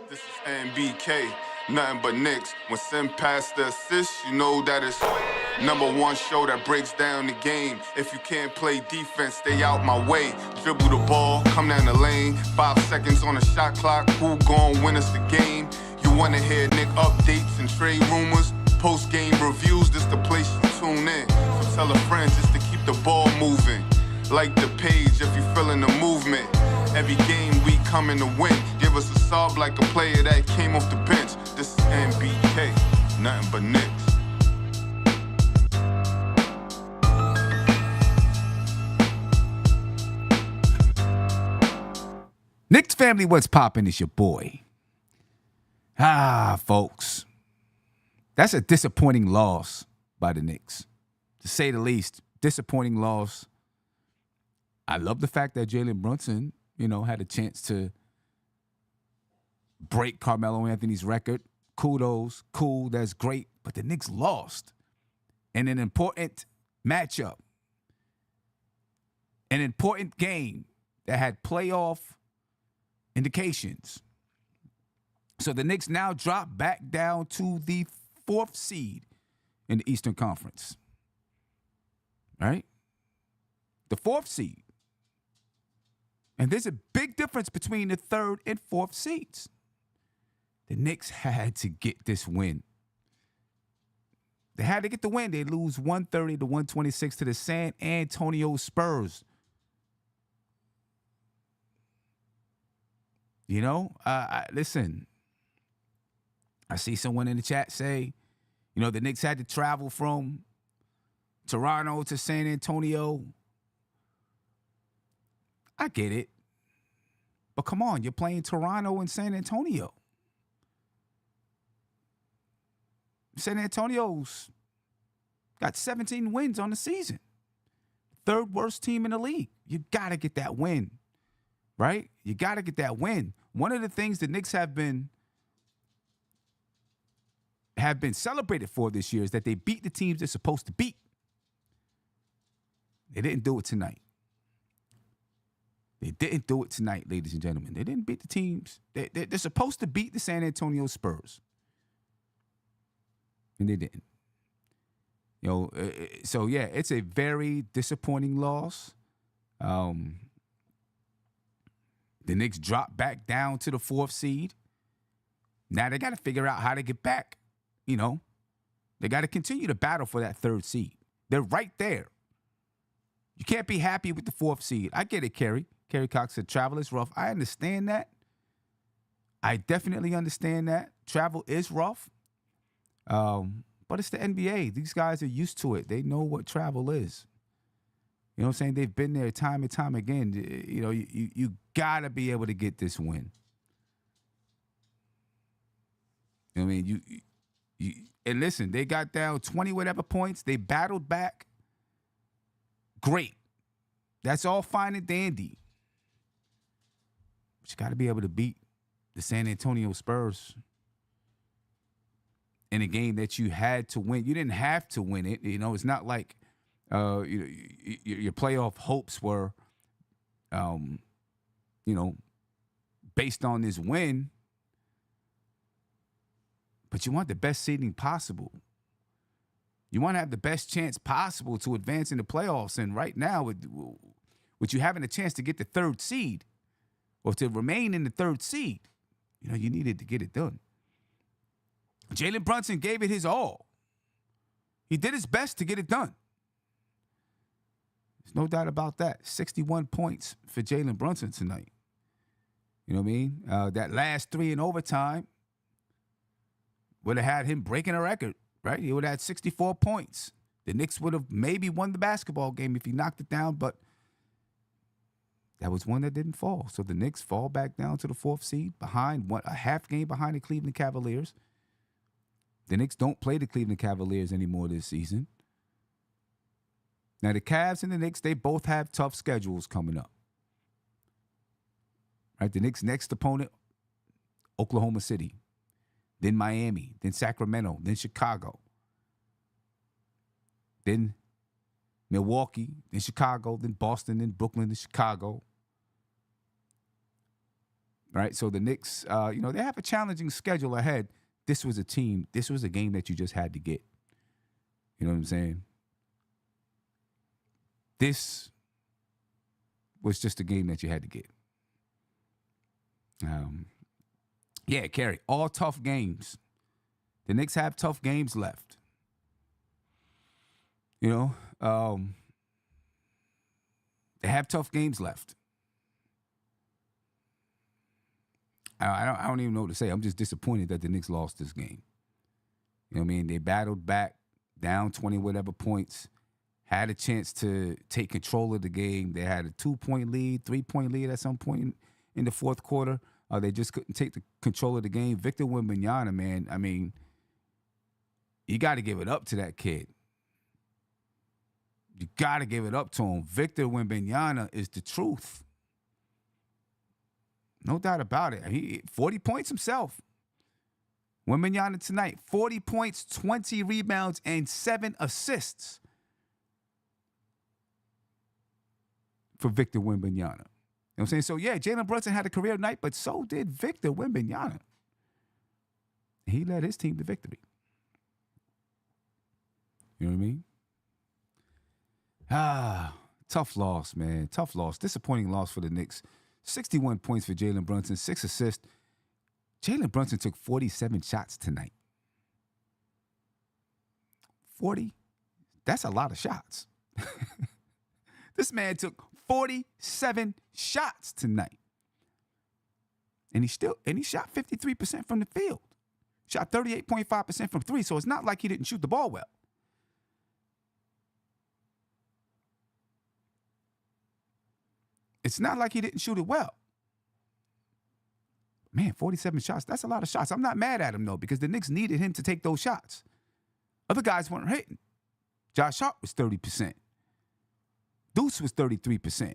This is NBK, nothing but Knicks. When Sim passed the assist, you know that it's #1 show that breaks down the game. If you can't play defense, stay out my way. Dribble the ball, come down the lane. 5 seconds on the shot clock, who gon' win us the game? You wanna hear Nick updates and trade rumors? Post-game reviews, this the place you tune in. So tell a friend just to keep the ball moving. Like the page if you feeling the movement. Every game we coming to win. Give us a sub like a player that came off the bench. This is NBK, nothing but Knicks. Knicks family, what's poppin'? It's your boy. Folks. That's a disappointing loss by the Knicks. To say the least, disappointing loss. I love the fact that Jalen Brunson, had a chance to break Carmelo Anthony's record. Kudos, cool, that's great. But the Knicks lost in an important matchup, an important game that had playoff indications. So the Knicks now drop back down to the 4th seed in the Eastern Conference. Right? The 4th seed. And there's a big difference between the 3rd and 4th seeds. The Knicks had to get this win. They had to get the win. They lose 130 to 126 to the San Antonio Spurs. Listen, I see someone in the chat say, the Knicks had to travel from Toronto to San Antonio. I get it. But come on, you're playing Toronto and San Antonio. San Antonio's got 17 wins on the season. 3rd worst team in the league. You got to get that win, right? You got to get that win. One of the things the Knicks have been celebrated for this year is that they beat the teams they're supposed to beat. They didn't do it tonight. They didn't do it tonight, ladies and gentlemen. They didn't beat the teams. They're supposed to beat the San Antonio Spurs. And they didn't. It's a very disappointing loss. The Knicks drop back down to the 4th seed. Now they got to figure out how to get back. They got to continue to battle for that 3rd seed. They're right there. You can't be happy with the 4th seed. I get it, Kerry. Kerry Cox said travel is rough. I understand that. I definitely understand that. Travel is rough. But it's the NBA. These guys are used to it. They know what travel is. You know what I'm saying? They've been there time and time again. You got to be able to get this win. I mean, and listen, they got down 20 whatever points. They battled back. Great. That's all fine and dandy. But you got to be able to beat the San Antonio Spurs in a game that you had to win. You didn't have to win it. It's not like your playoff hopes were, based on this win. But you want the best seeding possible. You want to have the best chance possible to advance in the playoffs. And right now, with you having a chance to get the 3rd seed or to remain in the 3rd seed, you needed to get it done. Jalen Brunson gave it his all. He did his best to get it done. There's no doubt about that. 61 points for Jalen Brunson tonight. You know what I mean? That last 3 in overtime would have had him breaking a record, right? He would have had 64 points. The Knicks would have maybe won the basketball game if he knocked it down, but that was one that didn't fall. So the Knicks fall back down to the 4th seed, behind a half game behind the Cleveland Cavaliers. The Knicks don't play the Cleveland Cavaliers anymore this season. Now, the Cavs and the Knicks, they both have tough schedules coming up. Right? The Knicks' next opponent, Oklahoma City, then Miami, then Sacramento, then Chicago, then Milwaukee, then Chicago, then Boston, then Brooklyn, then Chicago. right? So the Knicks, they have a challenging schedule ahead. This was a game that you just had to get. You know what I'm saying? This was just a game that you had to get. Kerry, all tough games. The Knicks have tough games left. They have tough games left. I don't even know what to say. I'm just disappointed that the Knicks lost this game. You know what I mean? They battled back, down 20 whatever points, had a chance to take control of the game. They had a 2-point lead, 3-point lead at some point in the fourth quarter. They just couldn't take the control of the game. Victor Wembanyama, man, I mean, you got to give it up to that kid. You got to give it up to him. Victor Wembanyama is the truth. No doubt about it. He 40 points himself. Wembanyama tonight, 40 points, 20 rebounds, and 7 assists for Victor Wembanyama. You know what I'm saying? So, yeah, Jalen Brunson had a career night, but so did Victor Wembanyama. He led his team to victory. You know what I mean? Tough loss, man. Tough loss. Disappointing loss for the Knicks. 61 points for Jalen Brunson, 6 assists. Jalen Brunson took 47 shots tonight. 40? That's a lot of shots. This man took 47 shots tonight. And he shot 53% from the field. Shot 38.5% from three, so it's not like he didn't shoot the ball well. It's not like he didn't shoot it well. Man, 47 shots, that's a lot of shots. I'm not mad at him, though, because the Knicks needed him to take those shots. Other guys weren't hitting. Josh Hart was 30%. Deuce was 33%.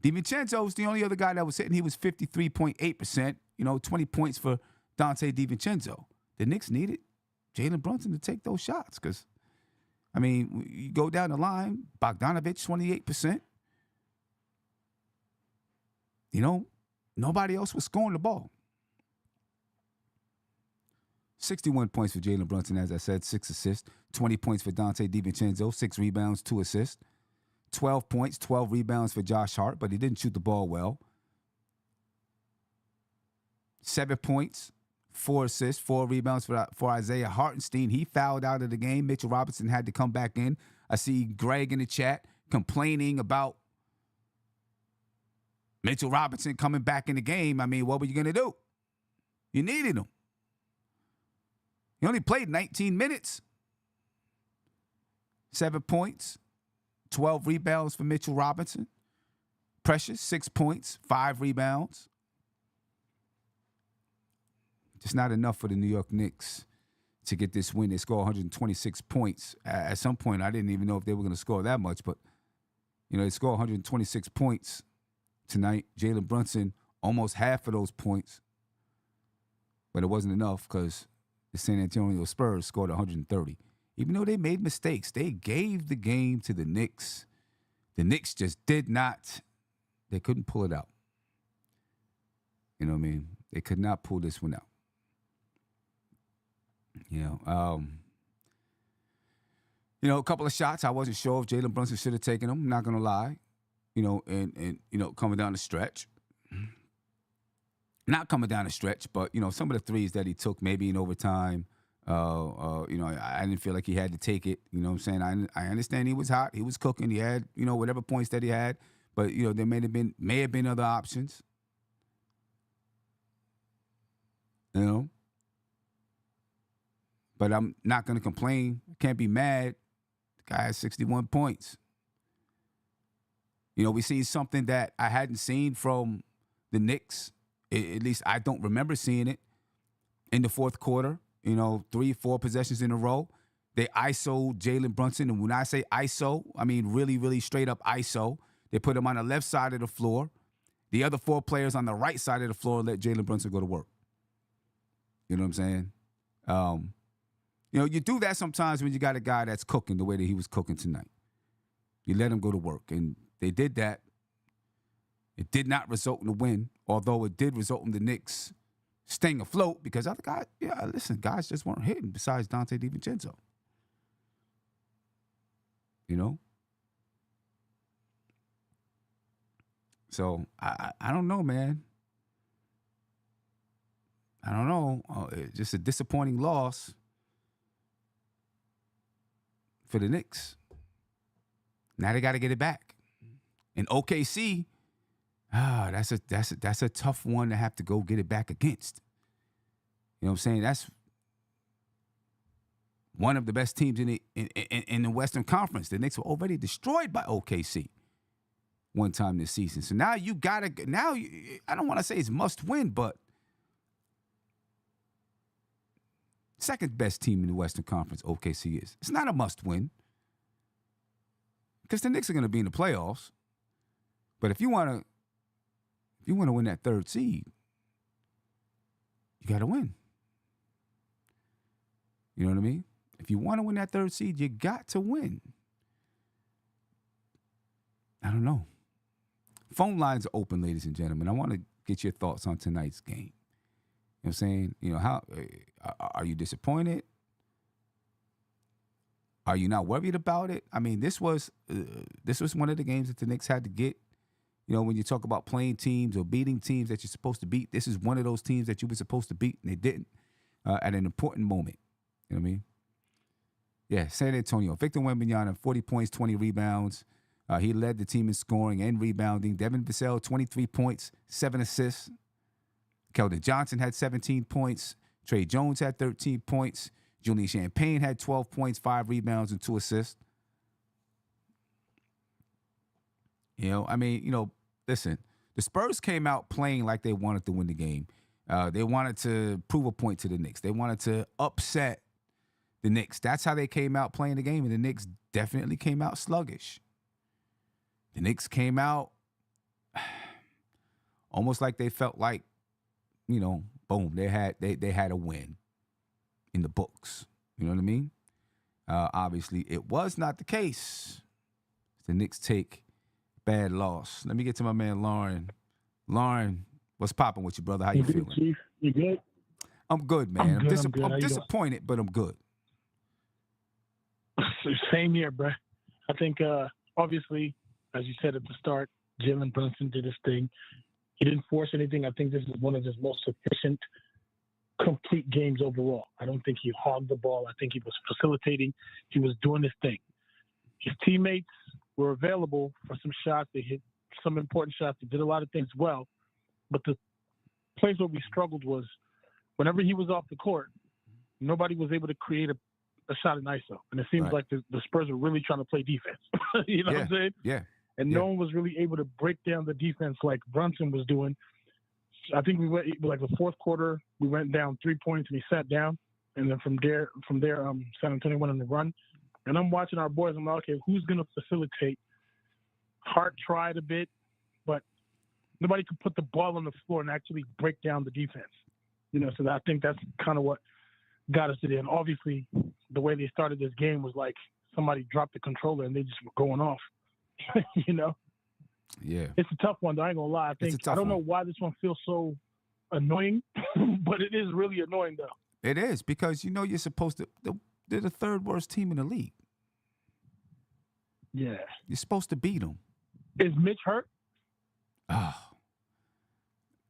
DiVincenzo was the only other guy that was hitting. He was 53.8%. 20 points for Dante DiVincenzo. The Knicks needed Jalen Brunson to take those shots because, you go down the line, Bogdanovich, 28%. Nobody else was scoring the ball. 61 points for Jalen Brunson, as I said, 6 assists. 20 points for Dante DiVincenzo, 6 rebounds, 2 assists. 12 points, 12 rebounds for Josh Hart, but he didn't shoot the ball well. 7 points, 4 assists, 4 rebounds for Isaiah Hartenstein. He fouled out of the game. Mitchell Robinson had to come back in. I see Greg in the chat complaining about Mitchell Robinson coming back in the game. What were you going to do? You needed him. He only played 19 minutes. 7 points, 12 rebounds for Mitchell Robinson. Precious, 6 points, 5 rebounds. Just not enough for the New York Knicks to get this win. They scored 126 points. At some point, I didn't even know if they were going to score that much, but, they scored 126 points tonight. Jalen Brunson, almost half of those points. But it wasn't enough because the San Antonio Spurs scored 130. Even though they made mistakes, they gave the game to the Knicks. The Knicks just did not. They couldn't pull it out. You know what I mean? They could not pull this one out. A couple of shots I wasn't sure if Jalen Brunson should have taken them. Not gonna lie. Coming down the stretch. Not coming down the stretch, but some of the threes that he took, maybe in overtime. I didn't feel like he had to take it. You know what I'm saying? I understand he was hot. He was cooking. He had, whatever points that he had. But, there may have been other options. But I'm not going to complain. Can't be mad. The guy has 61 points. We seen something that I hadn't seen from the Knicks. At least I don't remember seeing it in the fourth quarter. 3-4 possessions in a row. They ISO'd Jalen Brunson. And when I say ISO, I mean really, really straight up ISO. They put him on the left side of the floor. The other 4 players on the right side of the floor let Jalen Brunson go to work. You know what I'm saying? You do that sometimes when you got a guy that's cooking the way that he was cooking tonight. You let him go to work. And they did that. It did not result in a win, although it did result in the Knicks staying afloat because other guys, guys just weren't hitting besides Dante DiVincenzo. You know? So, I don't know, man. I don't know. It's just a disappointing loss for the Knicks. Now they got to get it back. And OKC, that's a tough one to have to go get it back against. You know what I'm saying? That's one of the best teams in the Western Conference. The Knicks were already destroyed by OKC one time this season. So now you gotta. I don't want to say it's must win, but second best team in the Western Conference, OKC is. It's not a must win because the Knicks are going to be in the playoffs. But if you want to win that third seed, you got to win. You know what I mean? If you want to win that third seed, you got to win. I don't know. Phone lines are open, ladies and gentlemen. I want to get your thoughts on tonight's game. You know what I'm saying? You know, how are you disappointed? Are you not worried about it? I mean, this was one of the games that the Knicks had to get. You know, when you talk about playing teams or beating teams that you're supposed to beat, this is one of those teams that you were supposed to beat, and they didn't at an important moment. You know what I mean? Yeah, San Antonio. Victor Wembanyama, 40 points, 20 rebounds. He led the team in scoring and rebounding. Devin Vassell, 23 points, 7 assists. Keldon Johnson had 17 points. Trey Jones had 13 points. Julian Champagne had 12 points, 5 rebounds, and 2 assists. You know, I mean, you know, listen, the Spurs came out playing like they wanted to win the game. They wanted to prove a point to the Knicks. They wanted to upset the Knicks. That's how they came out playing the game, and the Knicks definitely came out sluggish. The Knicks came out almost like they felt like, you know, boom, they had a win in the books. You know what I mean? Obviously, it was not the case. The Knicks take bad loss. Let me get to my man Lauren. Lauren, what's popping with you, brother? How you feeling? Chief? You good? I'm good, man. I'm good. disappointed, but I'm good. Same here, bro. I think, obviously, as you said at the start, Jalen Brunson did his thing. He didn't force anything. I think this is one of his most efficient, complete games overall. I don't think he hogged the ball. I think he was facilitating. He was doing his thing. His teammates were available for some shots. They hit some important shots. They did a lot of things well. But the place where we struggled was whenever he was off the court, nobody was able to create a shot in ISO. And it seems like the Spurs are really trying to play defense. You know what I'm saying? Yeah. And no one was really able to break down the defense like Brunson was doing. I think we went like the fourth quarter, we went down 3 points and he sat down. And then from there, San Antonio went on the run. And I'm watching our boys. I'm like, okay, who's going to facilitate? Hart tried a bit, but nobody could put the ball on the floor and actually break down the defense. You know, so I think that's kind of what got us to there. And obviously, the way they started this game was like somebody dropped the controller and they just were going off. You know? Yeah. It's a tough one, though. I ain't going to lie. I don't know why this one feels so annoying, but it is really annoying, though. It is because, you know, you're supposed to they're the third worst team in the league. Yeah. You're supposed to beat them. Is Mitch hurt? Oh,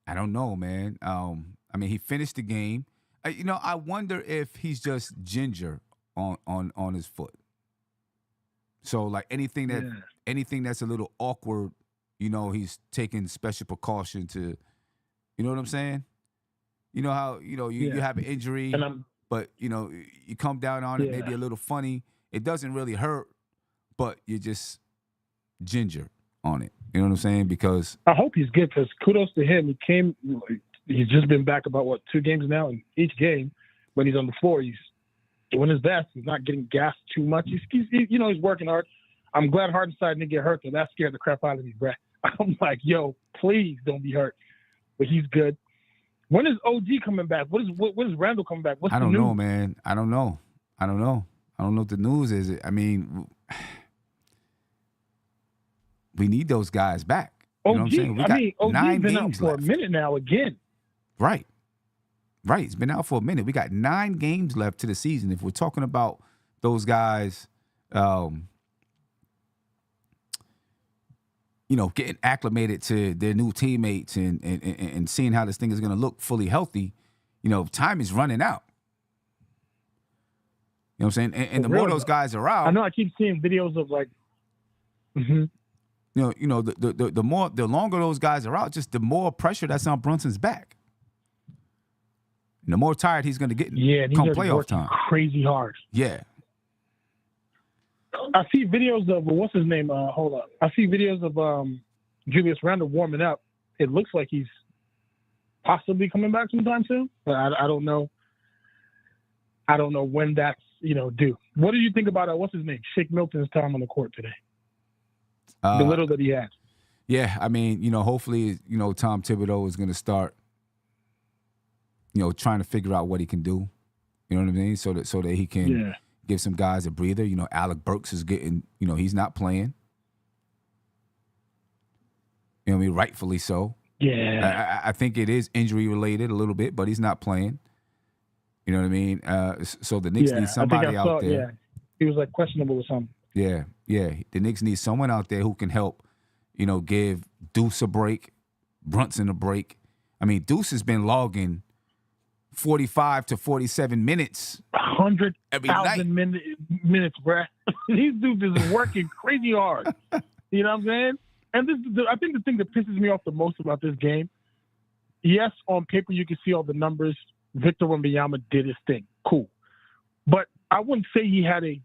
I don't know, man. I mean, he finished the game. You know, I wonder if he's just ginger on his foot. So, like anything that's a little awkward, you know, he's taking special precaution to, you know what I'm saying? You know how, you know, you have an injury, but, you know, you come down on it, maybe a little funny. It doesn't really hurt, but you're just ginger on it. You know what I'm saying? Because I hope he's good because kudos to him. He's just been back about, 2 games now? And each game, when he's on the floor, he's doing his best. He's not getting gassed too much. He's working hard. I'm glad Hartenstein didn't get hurt, though. That scared the crap out of me, Brett. I'm like, yo, please don't be hurt. But he's good. When is OG coming back? When is Randall coming back? What's the news? I don't know, man. I don't know what the news is. I mean, we need those guys back. You know what I'm saying? We got OG's 9 been out games for left. a minute now again. Right. He's been out for a minute. We got 9 games left to the season. If we're talking about those guys, getting acclimated to their new teammates and seeing how this thing is going to look fully healthy, time is running out. You know what I'm saying? And the more those guys are out, I know I keep seeing videos of like, the longer those guys are out, just the more pressure that's on Brunson's back. And the more tired he's going to get come playoff time. Crazy hard. Yeah. I see videos of what's his name? Hold up. I see videos of Julius Randle warming up. It looks like he's possibly coming back sometime soon, but I don't know. I don't know when that's due. What do you think about what's his name? Shake Milton's time on the court today. The little that he had. Yeah, I mean, hopefully, Tom Thibodeau is going to start, trying to figure out what he can do. You know what I mean? So that he can give some guys a breather. Alec Burks is getting, he's not playing. You know what I mean? Rightfully so. Yeah. I think it is injury related a little bit, but he's not playing. You know what I mean? So the Knicks need somebody out there. Yeah, he was like questionable or something. Yeah. The Knicks need someone out there who can help, give Deuce a break, Brunson a break. I mean, Deuce has been logging 45 to 47 minutes. 100,000 minutes, bruh. These dudes is working crazy hard. You know what I'm saying? And I think the thing that pisses me off the most about this game, yes, on paper you can see all the numbers. Victor Wembanyama did his thing. Cool. But I wouldn't say he had a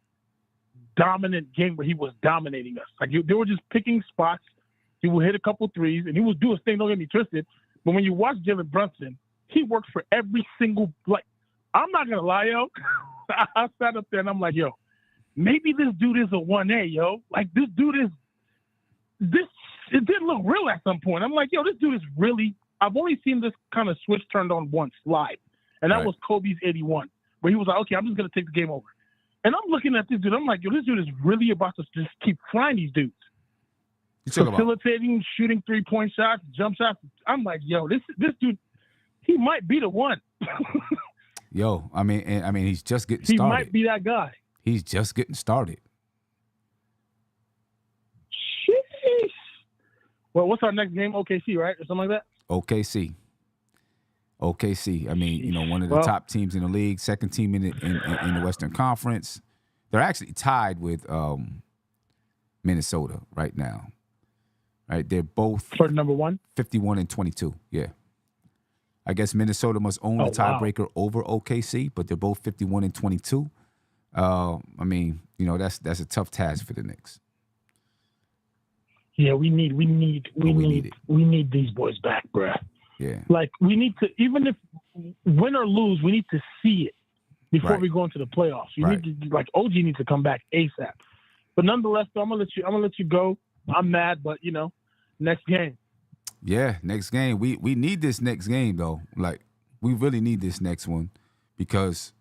dominant game where he was dominating us. Like they were just picking spots. He would hit a couple threes, and he would do his thing. Don't get me twisted. But when you watch Jalen Brunson, he worked for every single, I'm not going to lie, yo. I sat up there, and I'm like, yo, maybe this dude is a 1A, yo. Like, this dude is, it didn't look real at some point. I'm like, yo, this dude is really, I've only seen this kind of switch turned on once live. And that was Kobe's 81, where he was like, okay, I'm just going to take the game over. And I'm looking at this dude. I'm like, yo, this dude is really about to just keep flying these dudes. Facilitating, shooting 3-point shots, jump shots. I'm like, yo, this dude, he might be the one. Yo, I mean, he's just getting started. He might be that guy. He's just getting started. Sheesh. Well, what's our next game? OKC, right? Or something like that? OKC. I mean, one of the top teams in the league, second team in the Western Conference. They're actually tied with Minnesota right now. Right? They're both for number 1, 51 and 22. Yeah. I guess Minnesota must own the tiebreaker over OKC, but they're both 51 and 22. I mean, that's a tough task for the Knicks. Yeah, we need these boys back, bruh. Yeah. Like, we need to, even if win or lose, we need to see it before we go into the playoffs. You need to, OG needs to come back ASAP. But nonetheless, though, I'm gonna let you go. I'm mad, but next game. Yeah, next game. We need this next game though. Like, we really need this next one because.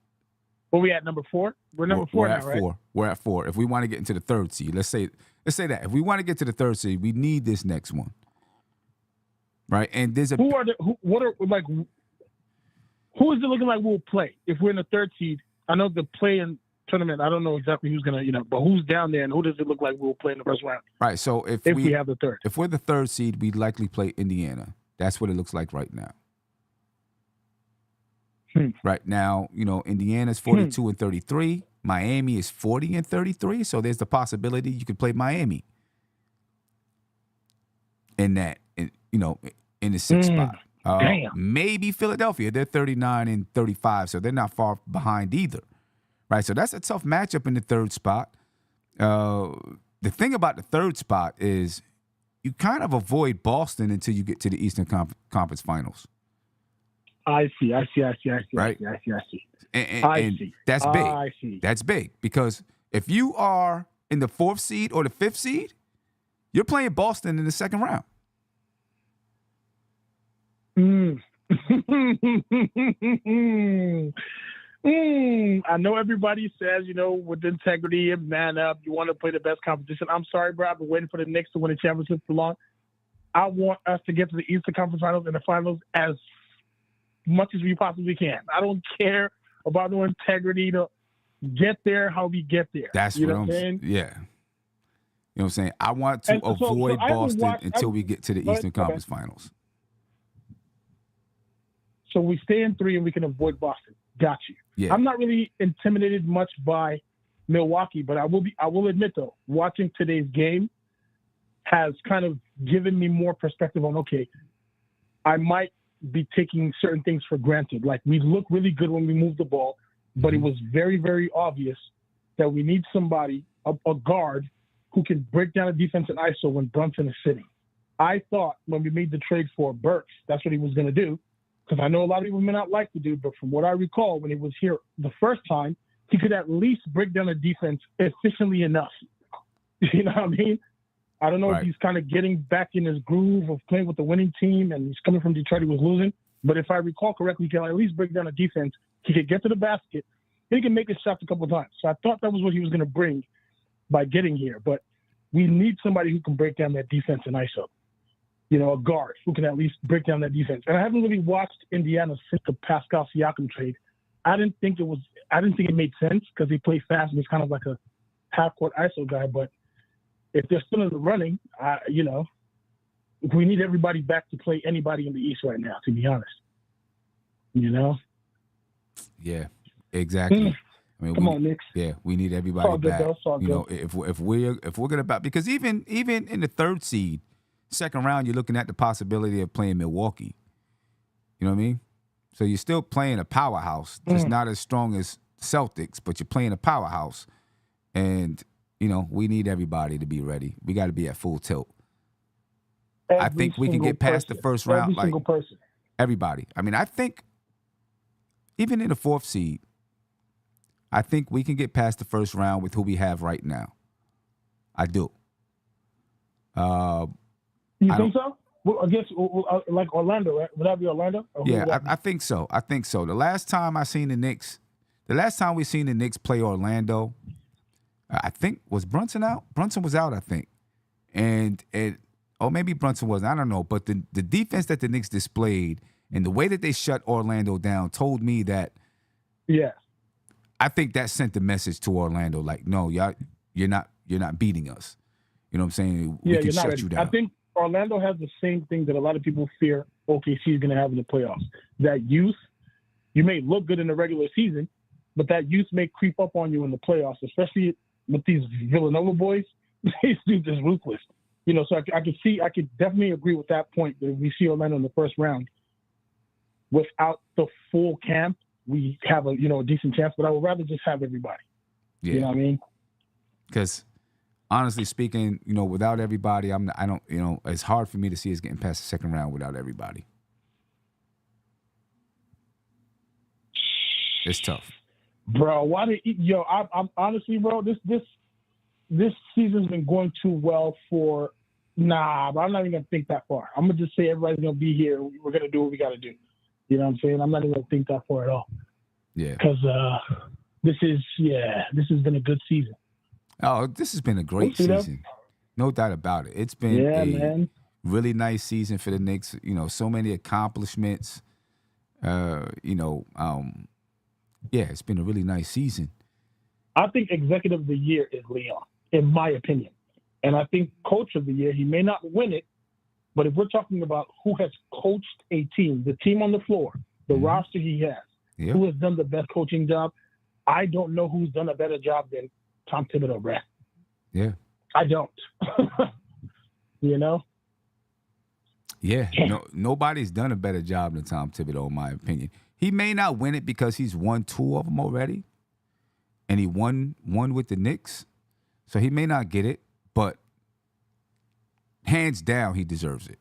What we at, number 4? We're number 4 now, right? We're at 4. If we want to get into the 3rd seed, let's say that. If we want to get to the 3rd seed, we need this next one. Right? And there's who is it looking like we'll play if we're in the 3rd seed? I know the play-in tournament, I don't know exactly who's gonna, but who's down there and who does it look like we'll play in the first round? Right. So if we have the 3rd. If we're the 3rd seed, we'd likely play Indiana. That's what it looks like right now. Right now, Indiana's 42 and 33. Miami is 40 and 33. So there's the possibility you could play Miami in that, in the 6th spot. Maybe Philadelphia. They're 39 and 35, so they're not far behind either. Right, so that's a tough matchup in the 3rd spot. The thing about the 3rd spot is you kind of avoid Boston until you get to the Eastern Conference Finals. I see. Right? I see. And that's big. I see. That's big because if you are in the 4th seed or the 5th seed, you're playing Boston in the 2nd round. I know everybody says, with integrity and man up, you want to play the best competition. I'm sorry, bro. I've been waiting for the Knicks to win a championship for long. I want us to get to the Eastern Conference Finals and the Finals as much as we possibly can. I don't care about no integrity to get there how we get there. That's you what know I'm saying. saying. Yeah. You know what I'm saying? I want to avoid Boston until we get to the Eastern Conference Finals. So we stay in 3 and we can avoid Boston. Got you. Yeah. I'm not really intimidated much by Milwaukee, but I will admit though, watching today's game has kind of given me more perspective on, okay, I might be taking certain things for granted. Like, we look really good when we move the ball, but it was very, very obvious that we need somebody, a guard, who can break down a defense in ISO when Brunson is sitting. I thought when we made the trade for Burks, that's what he was going to do, because I know a lot of people may not like the dude, but from what I recall, when he was here the first time, he could at least break down a defense efficiently enough. You know what I mean? I don't know if he's kind of getting back in his groove of playing with the winning team, and he's coming from Detroit, he was losing. But if I recall correctly, he can at least break down a defense. He could get to the basket. He can make his shots a couple of times. So I thought that was what he was going to bring by getting here. But we need somebody who can break down that defense in ISO. You know, a guard who can at least break down that defense. And I haven't really watched Indiana since the Pascal Siakam trade. I didn't think it made sense because he played fast and he's kind of like a half-court ISO guy. But if they're still in the running, we need everybody back to play anybody in the East right now, to be honest. You know? Yeah, exactly. I mean, Come on, Knicks. Yeah, we need everybody back. You know, if we're gonna back, because even in the 3rd seed, second round, you're looking at the possibility of playing Milwaukee. You know what I mean? So you're still playing a powerhouse. It's not as strong as Celtics, but you're playing a powerhouse. And, you know, we need everybody to be ready. We got to be at full tilt. I think we can get past the first round. Every single person. Everybody. I mean, I think even in the 4th seed, I think we can get past the first round with who we have right now. I do. You think so? Well, I guess like Orlando, right? Would that be Orlando? Yeah, I think so. I think so. The last time we seen the Knicks play Orlando, I think, was Brunson out? Brunson was out, I think. And maybe Brunson wasn't. I don't know. But the defense that the Knicks displayed and the way that they shut Orlando down told me that. Yeah. I think that sent the message to Orlando, like, no, you're not beating us. You know what I'm saying? We can shut you down. I think Orlando has the same thing that a lot of people fear OKC is going to have in the playoffs. That youth, you may look good in the regular season, but that youth may creep up on you in the playoffs, especially with these Villanova boys. These dudes is ruthless. You know, so I could definitely agree with that point that if we see Orlando in the first round, without the full camp, we have a decent chance, but I would rather just have everybody. Yeah. You know what I mean? Because honestly speaking, without everybody, it's hard for me to see us getting past the second round without everybody. It's tough. Bro, I'm honestly, bro, this season's been going too well for but I'm not even gonna think that far. I'm gonna just say everybody's gonna be here. We're gonna do what we gotta do. You know what I'm saying? I'm not even gonna think that far at all. Yeah. Because this has been a good season. Oh, this has been a great season. No doubt about it. It's been really nice season for the Knicks. So many accomplishments. It's been a really nice season. I think executive of the year is Leon, in my opinion. And I think coach of the year, he may not win it, but if we're talking about who has coached a team, the team on the floor, the roster he has, who has done the best coaching job, I don't know who's done a better job than Tom Thibodeau, Brad. Yeah. I don't. Yeah. No, nobody's done a better job than Tom Thibodeau, in my opinion. He may not win it because he's won 2 of them already, and he won one with the Knicks, so he may not get it, but hands down, he deserves it.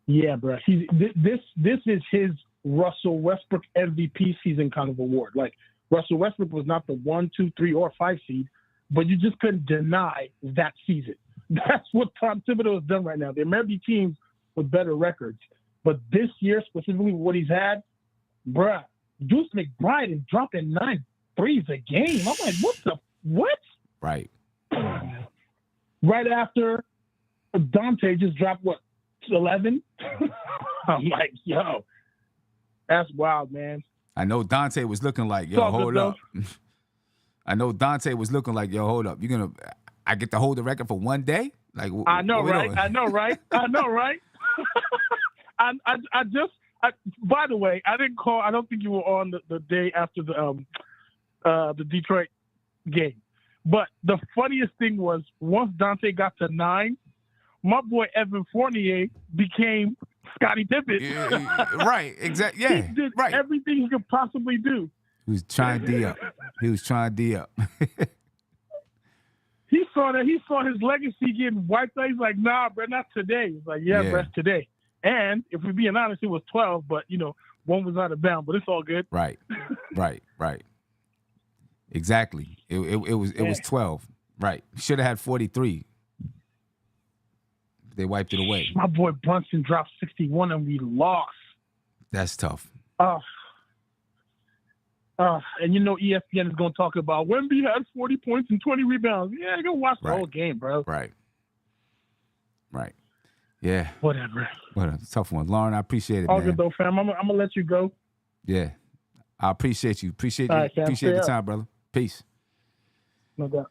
Yeah, bro. This is his Russell Westbrook MVP season kind of award. Like, Russell Westbrook was not the 1, 2, 3, or 5 seed, but you just couldn't deny that season. That's what Tom Thibodeau has done right now. There may be teams with better records, but this year, specifically what he's had, bruh, Deuce McBride is dropping 9 threes a game. I'm like, what? Right. Right after Dante just dropped, 11? I'm like, yo, that's wild, man. I know Dante was looking like, It's yo, all good, hold though. up. I know Dante was looking like, yo, hold up. I get to hold the record for one day? Like, I know, what we right? doing? I know, right? I know, right? By the way, I didn't call. I don't think you were on the day after the Detroit game. But the funniest thing was once Dante got to 9, my boy Evan Fournier became Scottie Pippen. Right, exactly. Yeah, He did right. everything he could possibly do. He was trying D up. He was trying D up. He saw that. He saw his legacy getting wiped out. He's like, nah, bro, not today. He's like, yeah, bro, it's today. And if we're being honest, it was 12, but, one was out of bounds, but it's all good. Right. Exactly. It was 12. Right. Should have had 43. They wiped it away. My boy Brunson dropped 61 and we lost. That's tough. And ESPN is going to talk about Wemby had 40 points and 20 rebounds. Yeah, go watch the whole game, bro. Right. Yeah. Whatever. What a tough one. Lauren, I appreciate it, all man. Good, though, fam. I'm going to let you go. Yeah. I appreciate you. Appreciate you. Right, fam. Appreciate the time, brother. Peace. No doubt.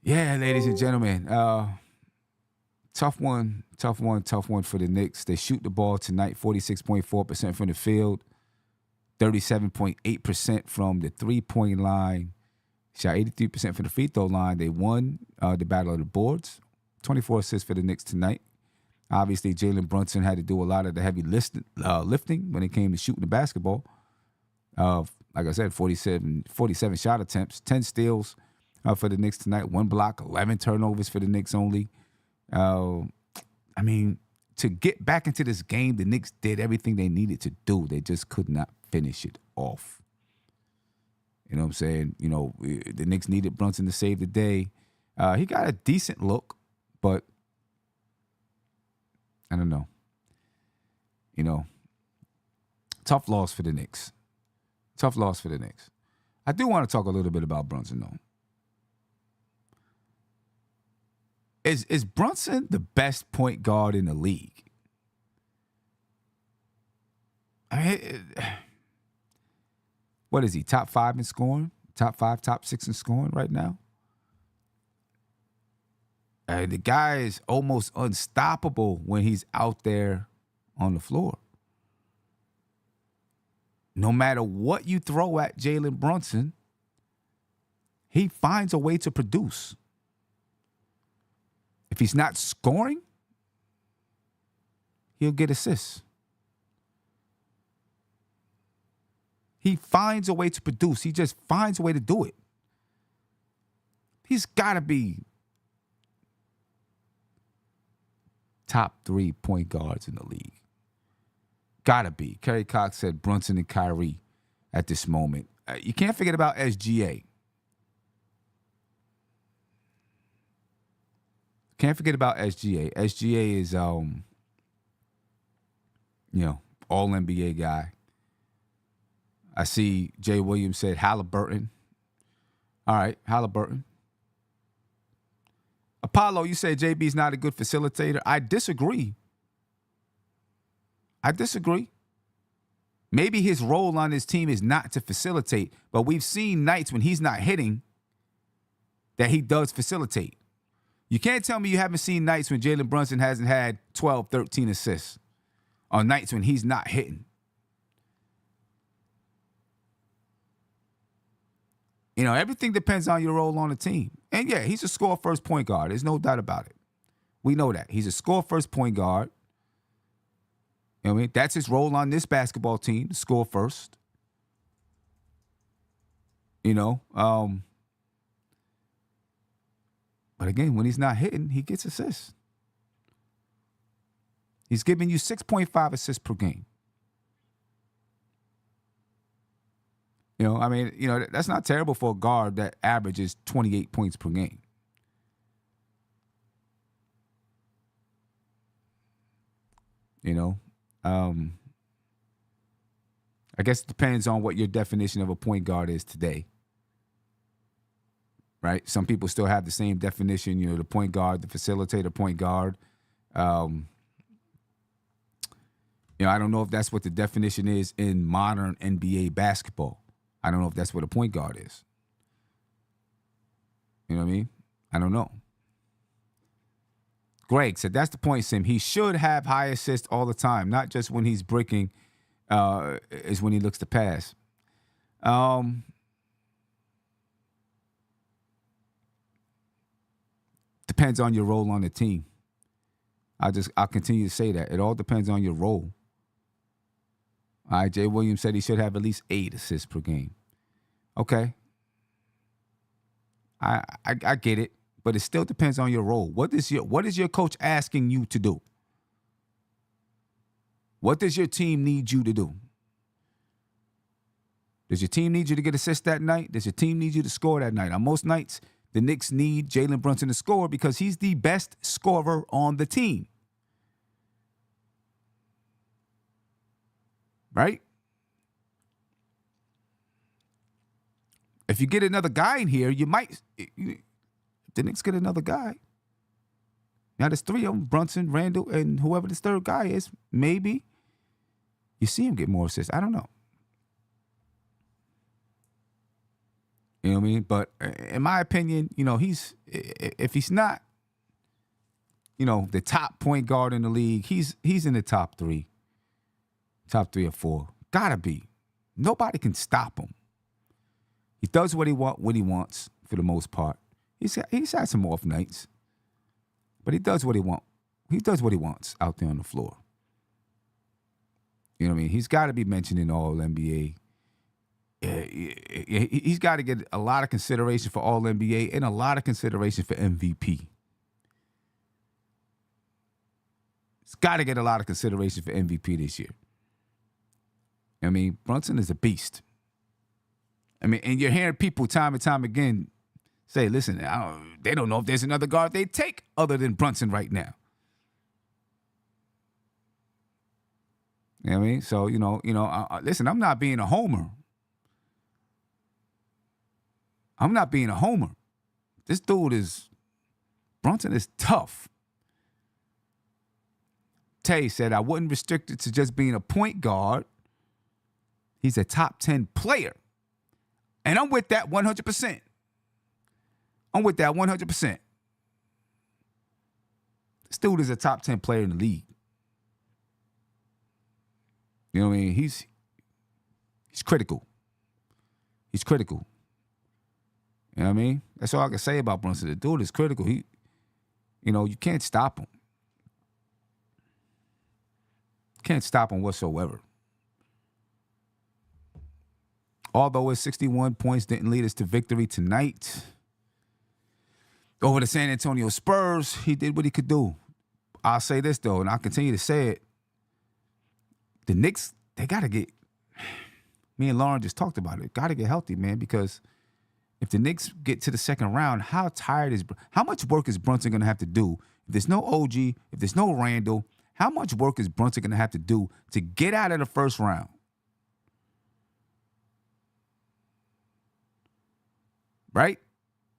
Yeah, ladies and gentlemen. Tough one for the Knicks. They shoot the ball tonight, 46.4% from the field, 37.8% from the three-point line, shot 83% from the free throw line. They won the battle of the boards. 24 assists for the Knicks tonight. Obviously, Jalen Brunson had to do a lot of the heavy lifting when it came to shooting the basketball. Like I said, 47 shot attempts, 10 steals for the Knicks tonight, 1 block, 11 turnovers for the Knicks only. To get back into this game, the Knicks did everything they needed to do. They just could not finish it off. You know what I'm saying? The Knicks needed Brunson to save the day. He got a decent look, but I don't know. Tough loss for the Knicks. I do want to talk a little bit about Brunson, though. Is Brunson the best point guard in the league? What is he, top 5 in scoring? Top 5, top 6 in scoring right now? The guy is almost unstoppable when he's out there on the floor. No matter what you throw at Jalen Brunson, he finds a way to produce. If he's not scoring, he'll get assists. He finds a way to produce. He just finds a way to do it. He's got to be top 3 point guards in the league. Gotta be. Kerry Cox said Brunson and Kyrie at this moment. You can't forget about SGA. Can't forget about SGA. SGA is, all NBA guy. I see Jay Williams said Halliburton. All right, Halliburton. Apollo, you said JB's not a good facilitator. I disagree. Maybe his role on this team is not to facilitate, but we've seen nights when he's not hitting that he does facilitate. You can't tell me you haven't seen nights when Jalen Brunson hasn't had 12, 13 assists on nights when he's not hitting. Everything depends on your role on the team. And yeah, he's a score-first point guard. There's no doubt about it. We know that. He's a score-first point guard. You know what I mean? That's his role on this basketball team, to score first. But again, when he's not hitting, he gets assists. He's giving you 6.5 assists per game. That's not terrible for a guard that averages 28 points per game. I guess it depends on what your definition of a point guard is today. Right? Some people still have the same definition, the point guard, the facilitator point guard. Um, I don't know if that's what the definition is in modern NBA basketball. I don't know if that's what a point guard is. You know what I mean? I don't know. Greg said, that's the point, Sim. He should have high assists all the time, not just when he's breaking, is when he looks to pass. Depends on your role on the team. I'll continue to say that. It all depends on your role. All right, Jay Williams said he should have at least 8 assists per game. Okay. I get it, but it still depends on your role. What is your coach asking you to do? What does your team need you to do? Does your team need you to get assists that night? Does your team need you to score that night? On most nights, the Knicks need Jalen Brunson to score because he's the best scorer on the team. Right? If you get another guy in here, you might. The Knicks get another guy. Now there's 3 of them, Brunson, Randall, and whoever this third guy is. Maybe you see him get more assists. I don't know. You know what I mean? But in my opinion, if he's not, the top point guard in the league, he's in the top 3 or 4. Gotta be. Nobody can stop him. He does what he wants for the most part. He's had some off nights, but he does what he wants. He does what he wants out there on the floor. You know what I mean? He's got to be mentioned in All NBA. He's got to get a lot of consideration for All NBA and a lot of consideration for MVP. He's got to get a lot of consideration for MVP this year. I mean, Brunson is a beast. I mean, and you're hearing people time and time again say, listen, they don't know if there's another guard they take other than Brunson right now. You know what I mean? So, listen, I'm not being a homer. This Brunson is tough. Tay said, I wouldn't restrict it to just being a point guard. He's a top 10 player. And I'm with that 100%. This dude is a top 10 player in the league. You know what I mean? He's critical. He's critical. You know what I mean? That's all I can say about Brunson. The dude is critical. You can't stop him. Can't stop him whatsoever. Although his 61 points didn't lead us to victory tonight over the San Antonio Spurs, he did what he could do. I'll say this, though, and I'll continue to say it. The Knicks, they got to get – me and Lauren just talked about it. Got to get healthy, man, because if the Knicks get to the second round, how much work is Brunson going to have to do? If there's no OG, if there's no Randall, how much work is Brunson going to have to do to get out of the first round? Right?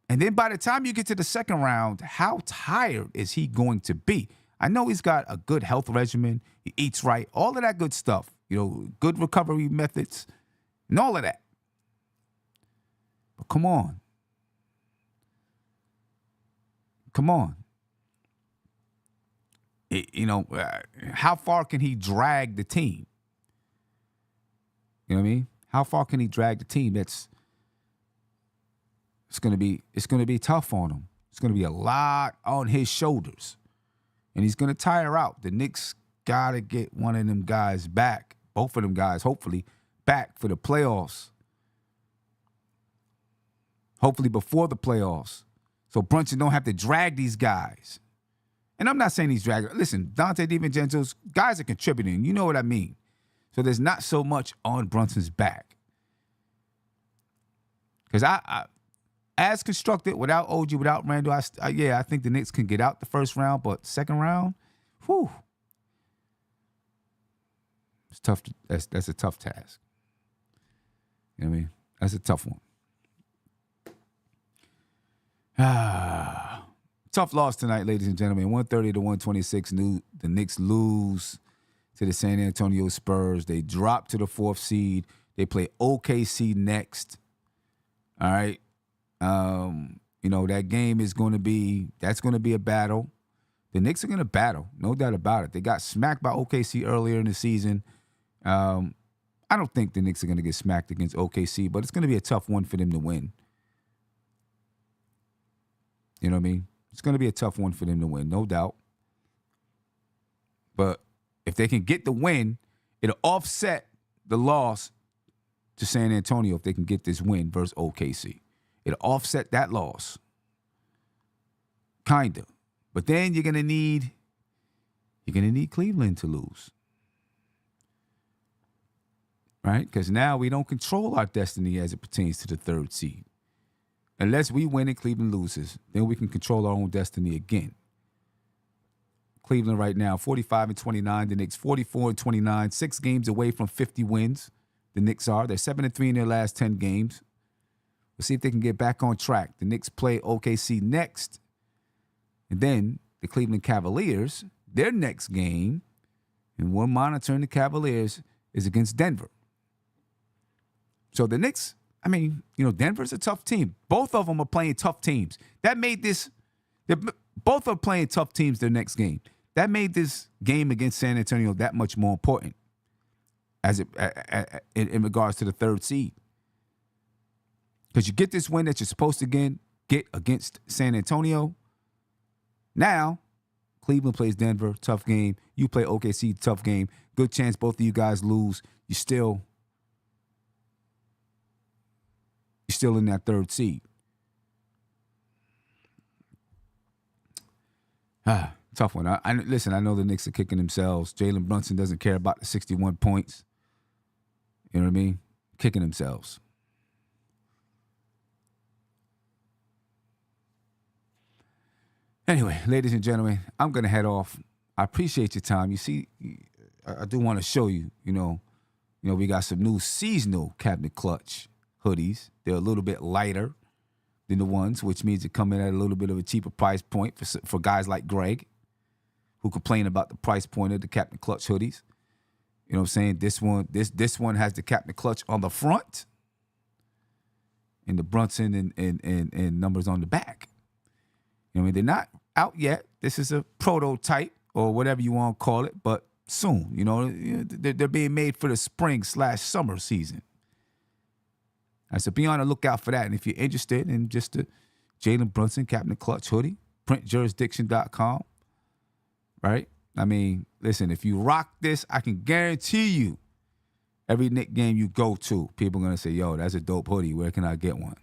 And then by the time you get to the second round, how tired is he going to be? I know he's got a good health regimen. He eats right. All of that good stuff. Good recovery methods and all of that. But come on. How far can he drag the team? You know what I mean? How far can he drag the team? It's going to be tough on him. It's going to be a lot on his shoulders. And he's going to tire out. The Knicks got to get one of them guys back, both of them guys, hopefully, back for the playoffs. Hopefully before the playoffs. So Brunson don't have to drag these guys. And I'm not saying he's dragging. Listen, Dante DiVincenzo's guys are contributing. You know what I mean. So there's not so much on Brunson's back. Because I as constructed, without OG, without Randall, I think the Knicks can get out the first round, but second round, whew, it's tough. That's a tough task. You know what I mean? That's a tough one. Tough loss tonight, ladies and gentlemen. 130 to 126. The Knicks lose to the San Antonio Spurs. They drop to the 4th seed. They play OKC next. All right. That game is going to be a battle. The Knicks are going to battle, no doubt about it. They got smacked by OKC earlier in the season. I don't think the Knicks are going to get smacked against OKC, but it's going to be a tough one for them to win. You know what I mean? It's going to be a tough one for them to win, no doubt. But if they can get the win, it'll offset the loss to San Antonio if they can get this win versus OKC. It'll offset that loss. Kind of. But then you're gonna need Cleveland to lose. Right? Because now we don't control our destiny as it pertains to the 3rd seed. Unless we win and Cleveland loses, then we can control our own destiny again. Cleveland right now, 45-29. The Knicks 44-29. 6 games away from 50 wins. The Knicks are. They're 7-3 in their last 10 games. We'll see if they can get back on track. The Knicks play OKC next. And then the Cleveland Cavaliers, their next game, and we're monitoring the Cavaliers, is against Denver. So the Knicks, Denver's a tough team. Both of them are playing tough teams. That made this, both are playing tough teams their next game. That made this game against San Antonio that much more important in regards to the 3rd seed. Because you get this win that you're supposed to get against San Antonio. Now, Cleveland plays Denver, tough game. You play OKC, tough game. Good chance both of you guys lose. You're still in that 3rd seed. Tough one. Listen, I know the Knicks are kicking themselves. Jalen Brunson doesn't care about the 61 points. You know what I mean? Kicking themselves. Anyway, ladies and gentlemen, I'm going to head off. I appreciate your time. You see, I do want to show you, we got some new seasonal Cabinet Clutch hoodies. They're a little bit lighter than the ones, which means they come in at a little bit of a cheaper price point for guys like Greg, who complain about the price point of the Cabinet Clutch hoodies. You know what I'm saying? This one has the Cabinet Clutch on the front and the Brunson and numbers on the back. They're not out yet. This is a prototype or whatever you want to call it, but soon. They're being made for the spring/summer season. So be on the lookout for that. And if you're interested in just the Jalen Brunson Cabinet Clutch hoodie, printjurisdiction.com, right? Listen, if you rock this, I can guarantee you every Knick game you go to, people are going to say, yo, that's a dope hoodie. Where can I get one?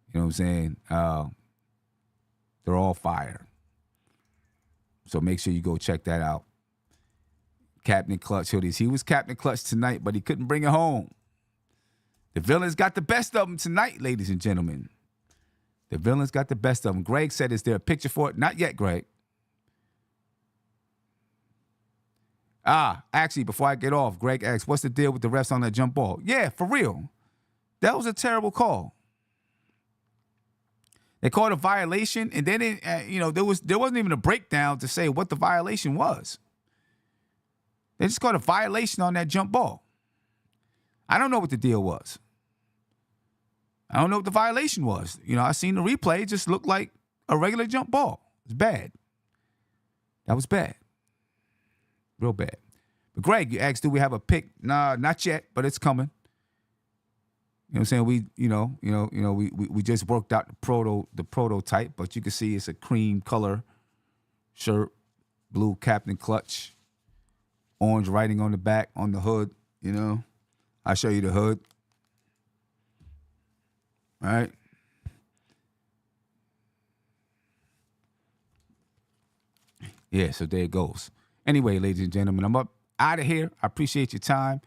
You know what I'm saying? They're all fire. So make sure you go check that out. Captain Clutch hoodies. He was Captain Clutch tonight, but he couldn't bring it home. The villains got the best of them tonight, ladies and gentlemen. The villains got the best of them. Greg said, is there a picture for it? Not yet, Greg. Actually, before I get off, Greg asked, what's the deal with the refs on that jump ball? Yeah, for real. That was a terrible call. They called a violation, and then there wasn't even a breakdown to say what the violation was. They just called a violation on that jump ball. I don't know what the deal was. I don't know what the violation was. I seen the replay. It just looked like a regular jump ball. It's bad. That was bad. Real bad. But Greg, you asked, do we have a pick? Nah, not yet, but it's coming. You know what I'm saying? We just worked out the prototype, but you can see it's a cream color shirt, blue Captain Clutch, orange writing on the back, on the hood, I'll show you the hood. All right. Yeah, so there it goes. Anyway, ladies and gentlemen, I'm up out of here. I appreciate your time.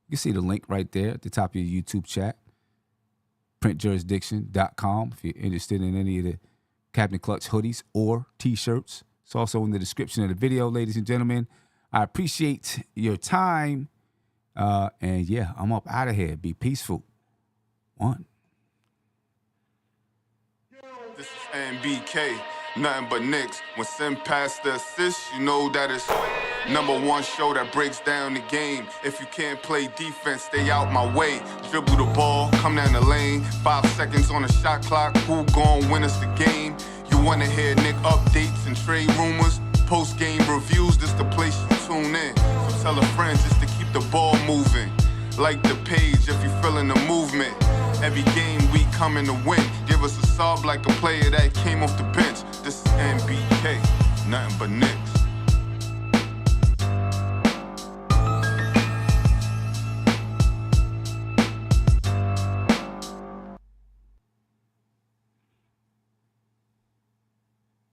You can see the link right there at the top of your YouTube chat. Printjurisdiction.com if you're interested in any of the Captain Clutch hoodies or T-shirts. It's also in the description of the video, ladies and gentlemen. I appreciate your time. And yeah, I'm up out of here. Be peaceful. One. This is and BK, nothing but Knicks. When Sim passed the assist, you know that it's #1 show that breaks down the game. If you can't play defense, stay out my way. Dribble the ball, come down the lane. 5 seconds on the shot clock, who gon' win us the game? You wanna hear Nick updates and trade rumors? Post-game reviews, this the place you tune in. So tell a friend just to keep the ball moving. Like the page if you feeling the movement. Every game we coming to win. Give us a sub like a player that came off the bench.